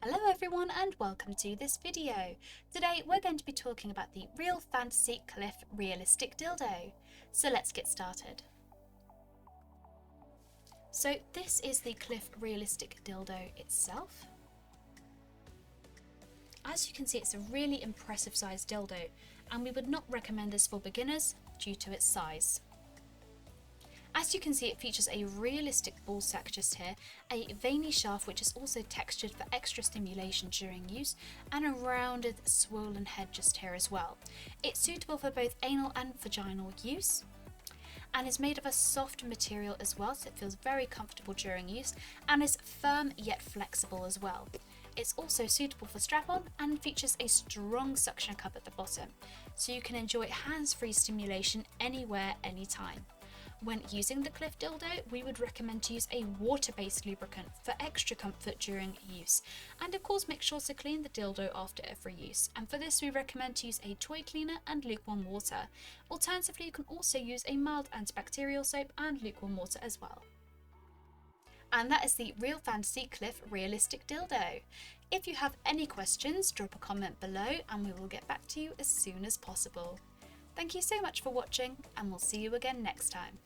Hello everyone and welcome to this video. Today we're going to be talking about the Real Fantasy Cliff Realistic Dildo. So let's get started. So this is the Cliff Realistic Dildo itself. As you can see, it's a really impressive sized dildo and we would not recommend this for beginners due to its size. As you can see, it features a realistic ball sack just here, a veiny shaft which is also textured for extra stimulation during use, and a rounded swollen head just here as well. It's suitable for both anal and vaginal use, and is made of a soft material as well, so it feels very comfortable during use, and is firm yet flexible as well. It's also suitable for strap-on and features a strong suction cup at the bottom, so you can enjoy hands-free stimulation anywhere, anytime. When using the Cliff dildo, we would recommend to use a water-based lubricant for extra comfort during use. And of course, make sure to clean the dildo after every use. And for this, we recommend to use a toy cleaner and lukewarm water. Alternatively, you can also use a mild antibacterial soap and lukewarm water as well. And that is the Real Fantasy Cliff Realistic Dildo. If you have any questions, drop a comment below and we will get back to you as soon as possible. Thank you so much for watching, and we'll see you again next time.